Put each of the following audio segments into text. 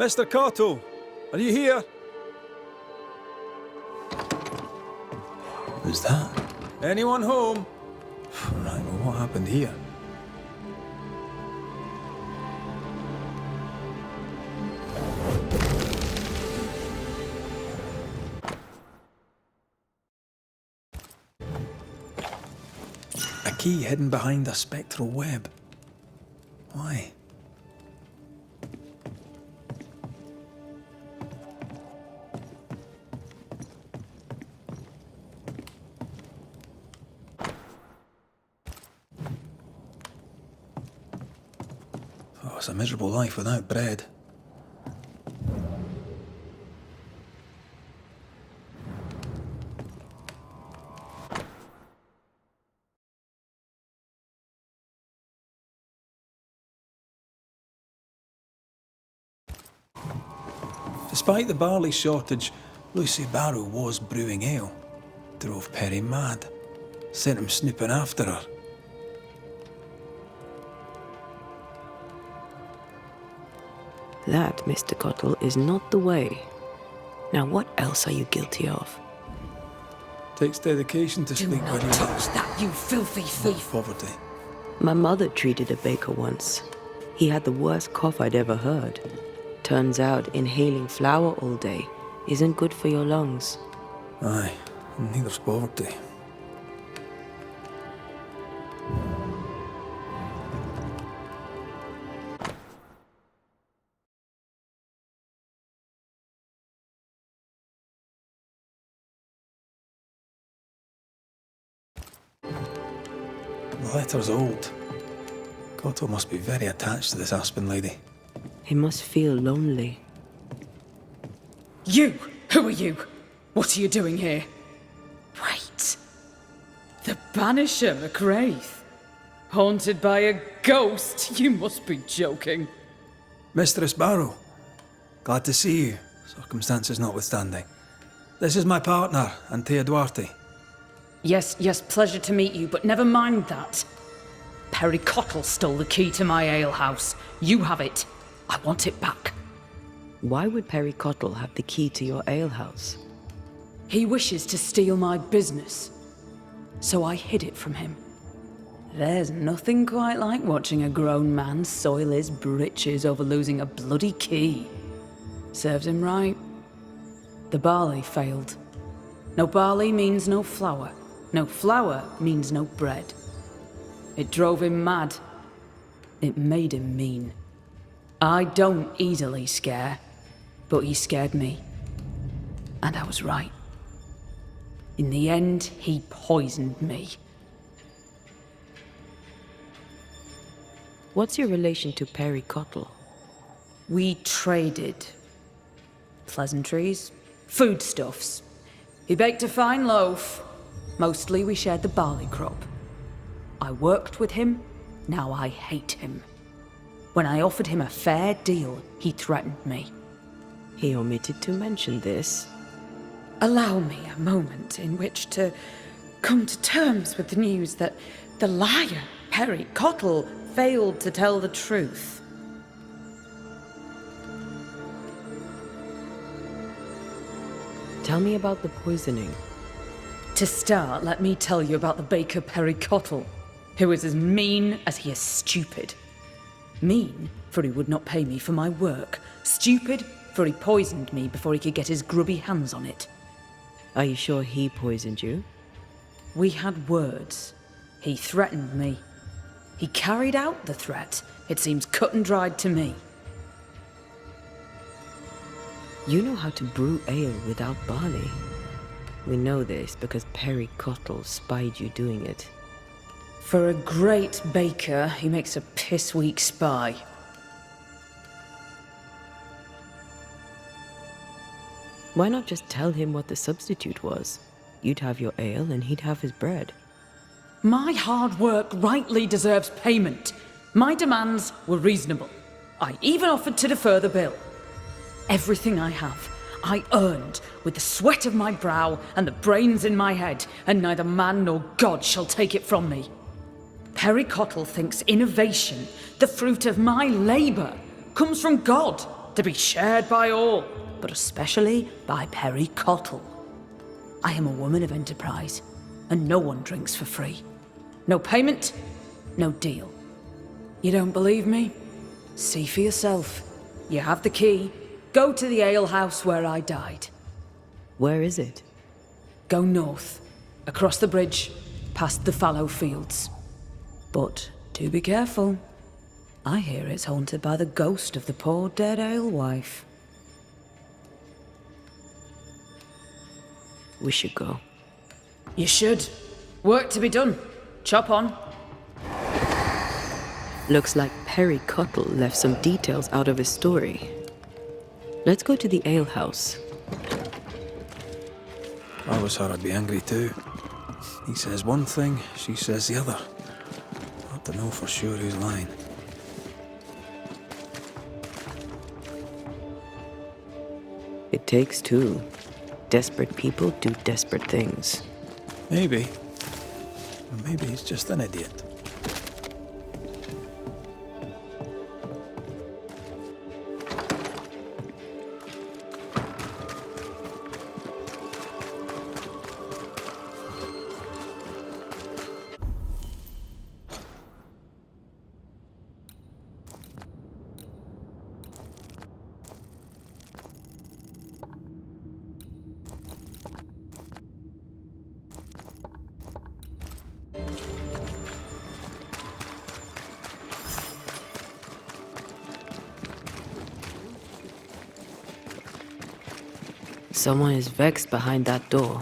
Mr. Cotto, are you here? Who's that? Anyone home? Right, well, what happened here? A key hidden behind a spectral web. Why? Oh, it's a miserable life without bread. Despite the barley shortage, Lucy Barrow was brewing ale. Drove Perry mad. Sent him snooping after her. That, Mr. Cottle, is not the way. Now, what else are you guilty of? Takes dedication to Do sleep not when you're touch that, you filthy thief! poverty. My mother treated a baker once. He had the worst cough I'd ever heard. Turns out inhaling flour all day isn't good for your lungs. Aye, and neither's poverty. The letter's old. Cotto must be very attached to this Aspen lady. He must feel lonely. You! Who are you? What are you doing here? Wait. The Banisher McWraith. Haunted by a ghost? You must be joking. Mistress Barrow, glad to see you, circumstances notwithstanding. This is my partner, Antea Duarte. Yes, pleasure to meet you, but never mind that. Perry Cottle stole the key to my alehouse. You have it. I want it back. Why would Perry Cottle have the key to your alehouse? He wishes to steal my business, so I hid it from him. There's nothing quite like watching a grown man soil his britches over losing a bloody key. Serves him right. The barley failed. No barley means no flour. No flour means no bread. It drove him mad. It made him mean. I don't easily scare, but he scared me. And I was right. In the end, he poisoned me. What's your relation to Perry Cottle? We traded. Pleasantries, foodstuffs. He baked a fine loaf. Mostly we shared the barley crop. I worked with him, now I hate him. When I offered him a fair deal, he threatened me. He omitted to mention this. Allow me a moment in which to come to terms with the news that the liar, Perry Cottle, failed to tell the truth. Tell me about the poisoning. To start, let me tell you about the baker Perry Cottle, who is as mean as he is stupid. Mean, for he would not pay me for my work. Stupid, for he poisoned me before he could get his grubby hands on it. Are you sure he poisoned you? We had words. He threatened me. He carried out the threat. It seems cut and dried to me. You know how to brew ale without barley. We know this because Perry Cottle spied you doing it. For a great baker, he makes a piss-weak spy. Why not just tell him what the substitute was? You'd have your ale and he'd have his bread. My hard work rightly deserves payment. My demands were reasonable. I even offered to defer the bill. Everything I have, I earned with the sweat of my brow and the brains in my head, and neither man nor God shall take it from me. Perry Cottle thinks innovation, the fruit of my labor, comes from God. to be shared by all, but especially by Perry Cottle. I am a woman of enterprise, and no one drinks for free. No payment, no deal. You don't believe me? See for yourself. You have the key. Go to the alehouse where I died. Where is it? Go north, across the bridge, past the fallow fields. But do be careful. I hear it's haunted by the ghost of the poor dead alewife. We should go. You should. Work to be done. Chop on. Looks like Perry Cottle left some details out of his story. Let's go to the alehouse. If I was her, I'd be angry too. He says one thing, she says the other. Hard to know for sure who's lying. It takes two. Desperate people do desperate things. Maybe. Or maybe he's just an idiot. Someone is vexed behind that door.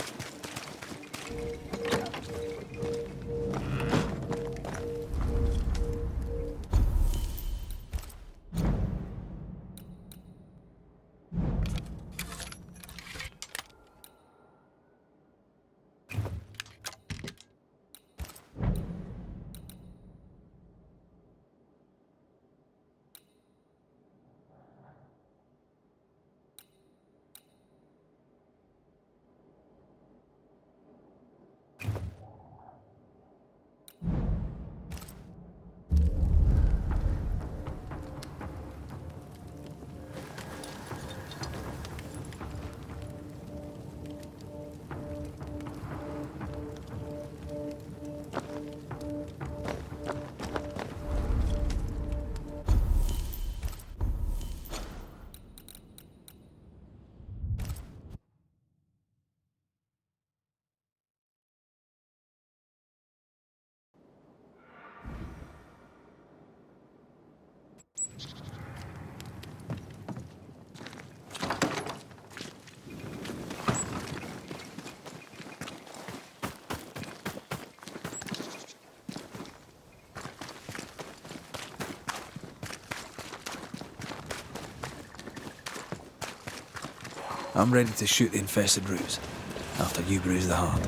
I'm ready to shoot the infested roots after you bruise the heart.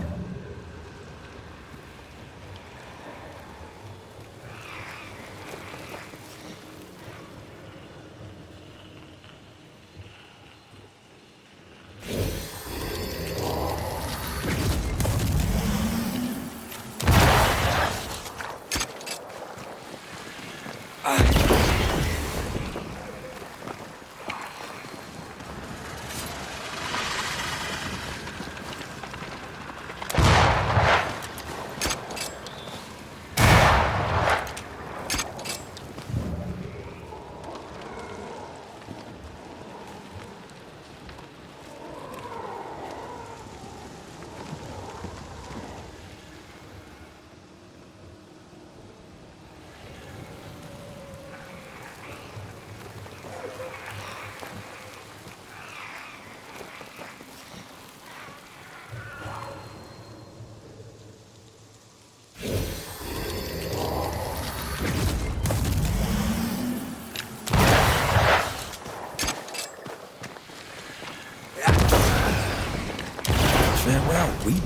Farewell, weed.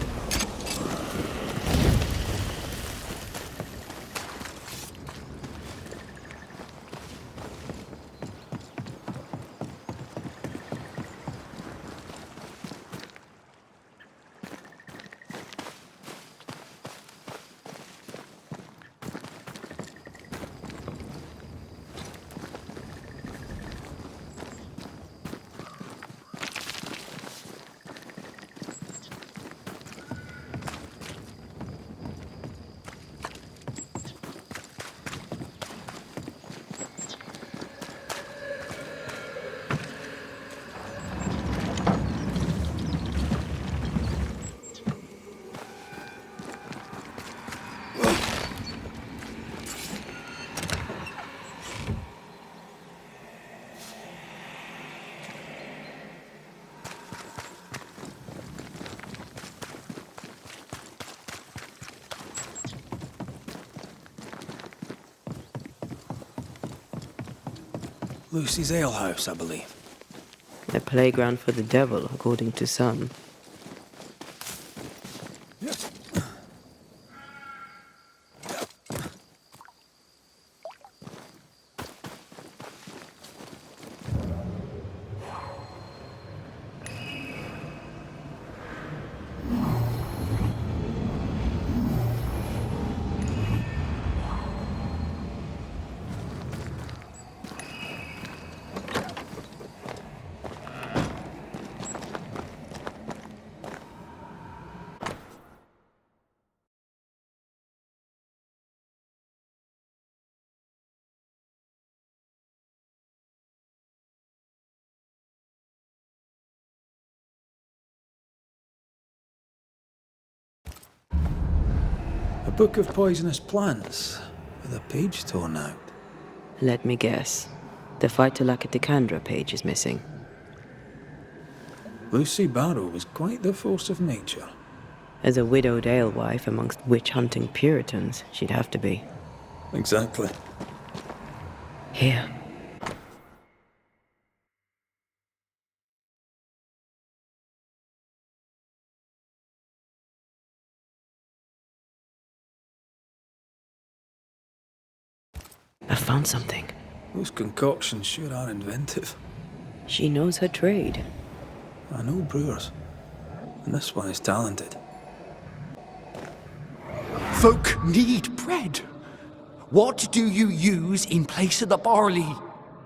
Lucy's alehouse, I believe. A playground for the devil, according to some. A book of poisonous plants, with a page torn out. Let me guess. The Phytolacticandra page is missing. Lucy Barrow was quite the force of nature. As a widowed alewife amongst witch-hunting Puritans, she'd have to be. Exactly. Here. I found something. Those concoctions sure are inventive. She knows her trade. I know brewers, and this one is talented. Folk need bread. What do you use in place of the barley?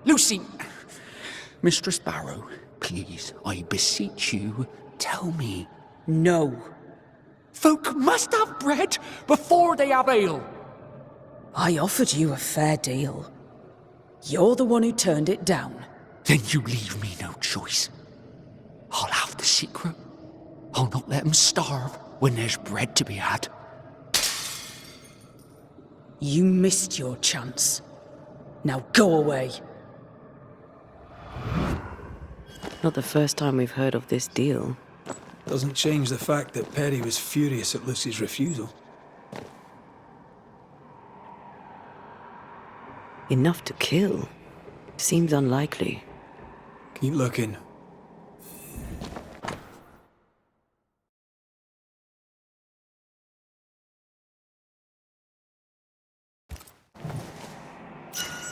Lucy! Mistress Barrow, please, I beseech you, tell me. No. Folk must have bread before they have ale. I offered you a fair deal. You're the one who turned it down. Then you leave me no choice. I'll have the secret. I'll not let them starve when there's bread to be had. You missed your chance. Now go away. Not the first time we've heard of this deal. Doesn't change the fact that Perry was furious at Lucy's refusal. Enough to kill? Seems unlikely. Keep looking.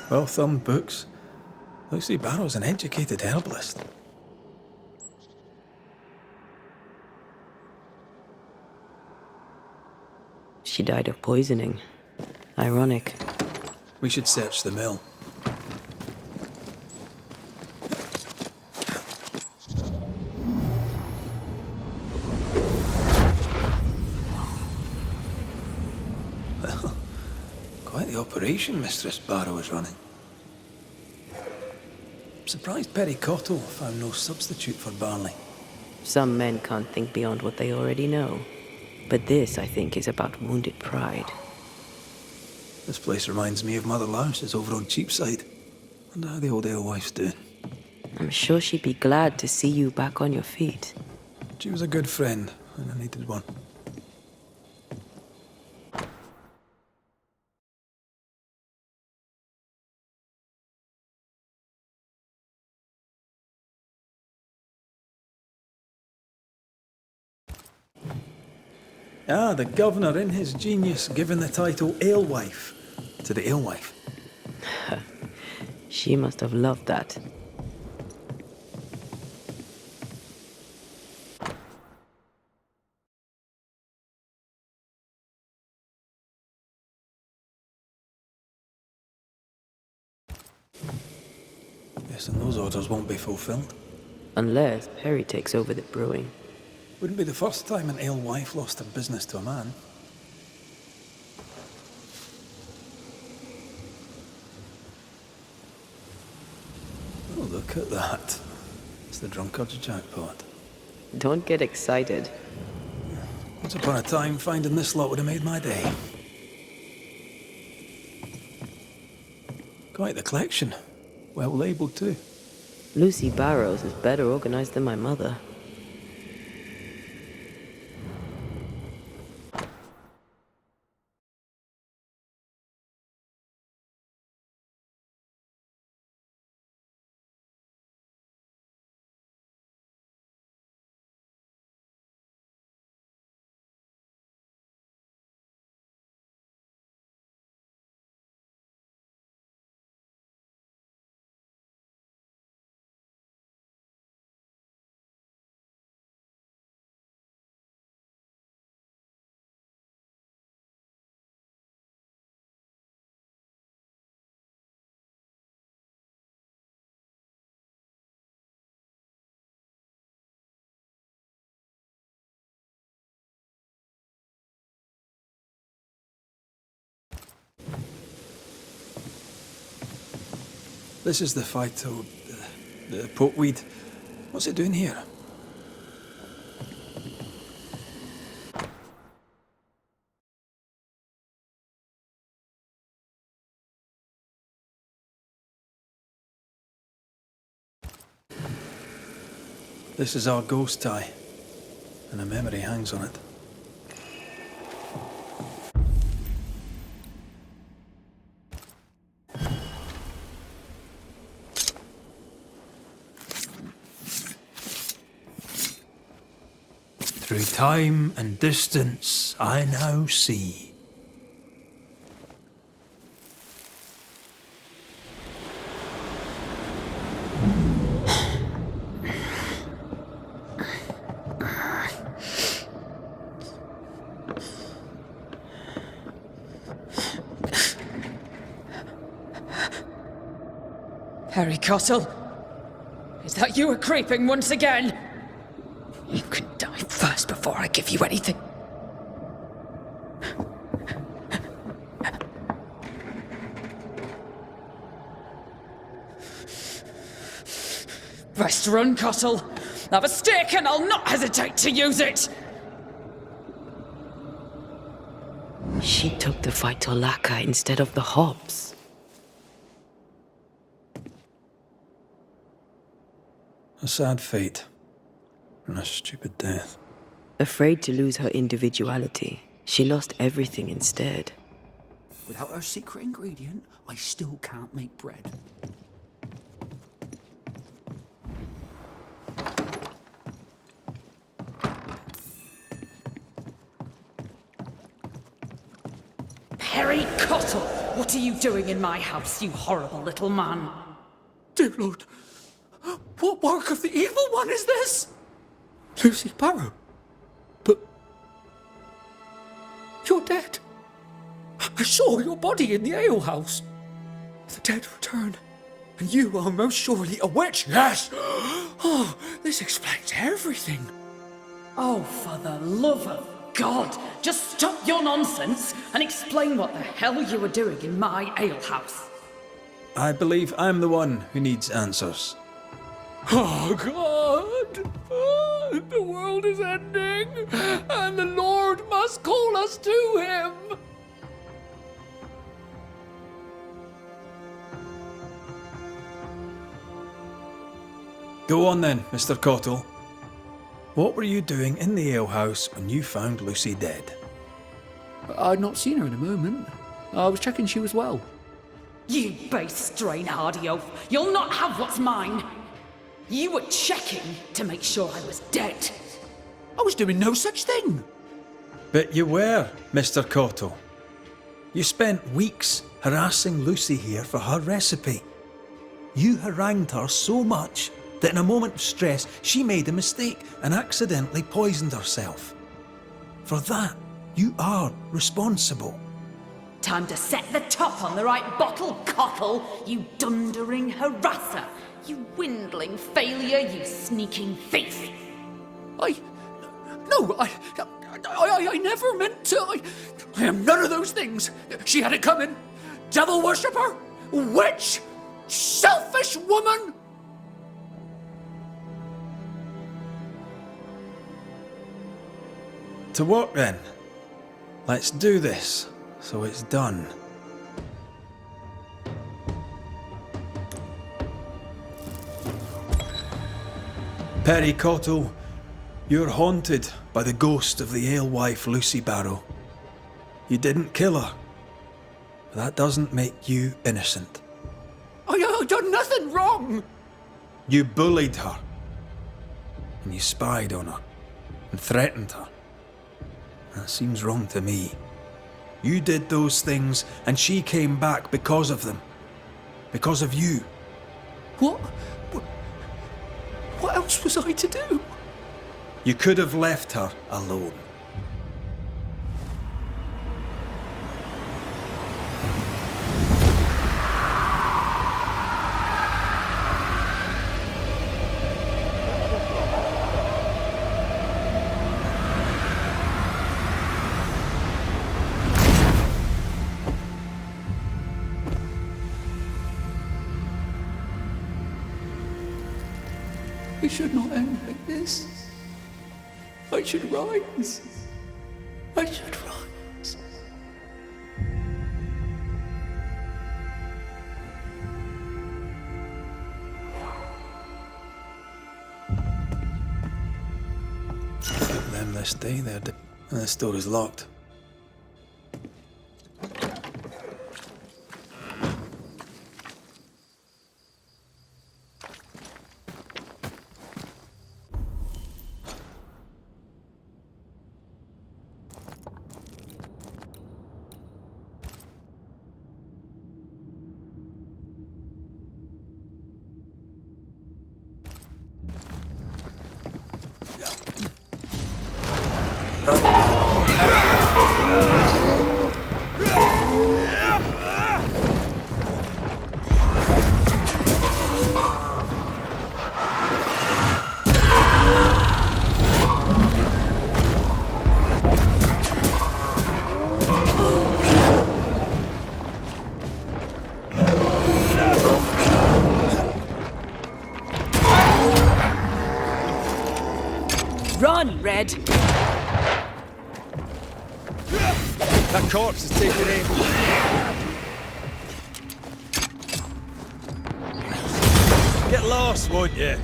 Well-thumbed books. Lucy Barrow's an educated herbalist. She died of poisoning. Ironic. We should search the mill. Well, quite the operation Mistress Barrow is running. I'm surprised Perry Cottle found no substitute for barley. Some men can't think beyond what they already know. But this, I think, is about wounded pride. This place reminds me of Mother Louse's over on Cheapside. Wonder how the old alewife's doing. I'm sure she'd be glad to see you back on your feet. She was a good friend, and I needed one. Ah, the governor in his genius given the title alewife to the alewife. She must have loved that. Yes, and those orders won't be fulfilled. Unless Perry takes over the brewing. Wouldn't be the first time an alewife lost her business to a man. Oh, look at that. It's the drunkard's jackpot. Don't get excited. Once upon a time, finding this lot would have made my day. Quite the collection. Well labelled, too. Lucy Barrows is better organized than my mother. This is the phyto... the pokeweed. What's it doing here? This is our ghost tie, and a memory hangs on it. Through time and distance, I now see. Harry Cottle, is that you creeping once again? You can die first before I give you anything. Best run, Cottle. Have a stick and I'll not hesitate to use it. She took the Phytolacca instead of the hops. A sad fate. And a stupid death. Afraid to lose her individuality, she lost everything instead. Without her secret ingredient, I still can't make bread. Harry Cottle, what are you doing in my house, you horrible little man? Dear Lord, what work of the evil one is this? Lucy Barrow? But... you're dead. I saw your body in the alehouse. The dead return, and you are most surely a witch. Yes! Oh, this explains everything. Oh, for the love of God, just stop your nonsense and explain what the hell you were doing in my alehouse. I believe I'm the one who needs answers. Oh, God! The world is ending, and the Lord must call us to him! Go on then, Mr. Cottle. What were you doing in the alehouse when you found Lucy dead? I'd not seen her in a moment. I was checking she was well. You base strain-hardy oaf, you'll not have what's mine. You were checking to make sure I was dead. I was doing no such thing. But you were, Mr. Cottle. You spent weeks harassing Lucy here for her recipe. You harangued her so much that in a moment of stress, she made a mistake and accidentally poisoned herself. For that, you are responsible. Time to set the top on the right bottle, Cottle, you dundering harasser. You dwindling failure, you sneaking thief. I never meant to. I am none of those things. She had it coming. Devil worshipper, witch, selfish woman. To work then. Let's do this, so it's done. Perry Cottle, you're haunted by the ghost of the alewife Lucy Barrow. You didn't kill her, but that doesn't make you innocent. I done nothing wrong. You bullied her, and you spied on her, and threatened her. That seems wrong to me. You did those things, and she came back because of them. Because of you. What else was I to do? You could have left her alone. should not end like this. I should rise. I should rise. Them this day there, and the store is locked. Run, Red! That corpse is taking aim. Get lost, won't you?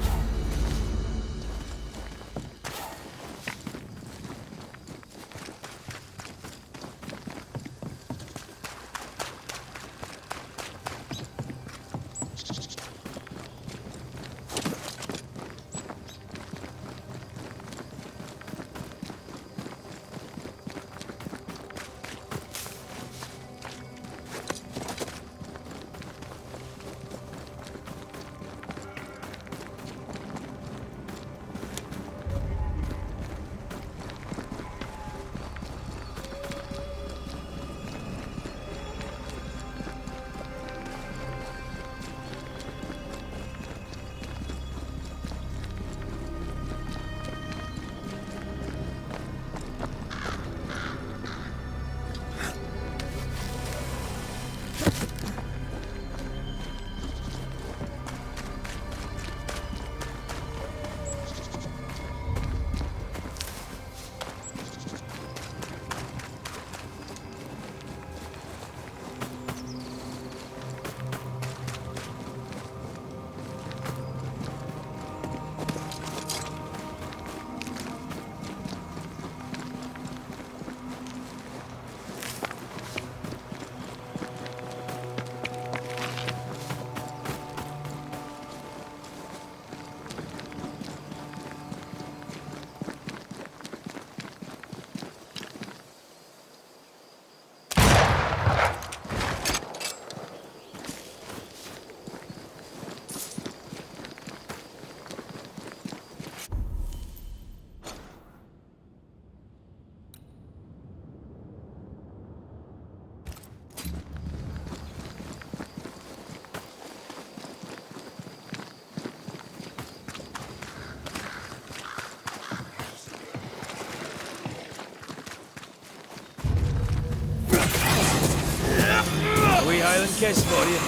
Wee Highland kiss for you.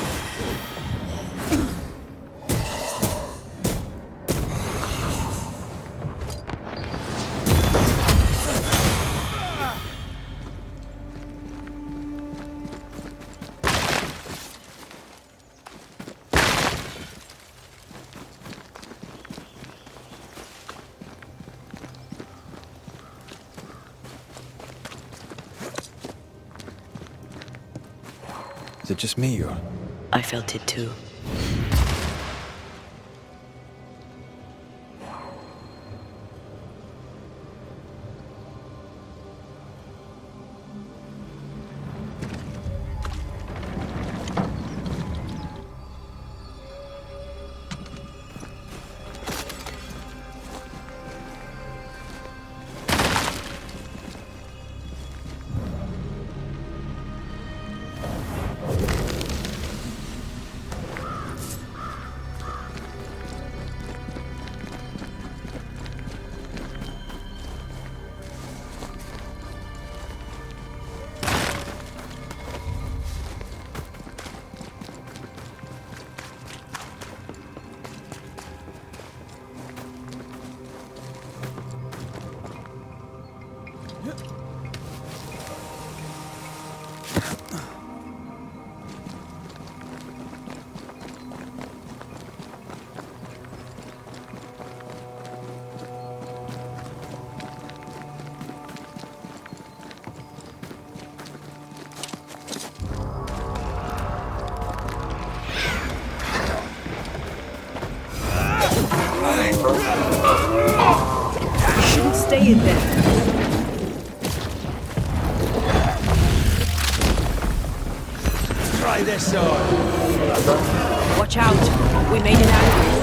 Is it just me, or? I felt it too. You shouldn't stay in there. Try this on. Watch out. We made an ambush.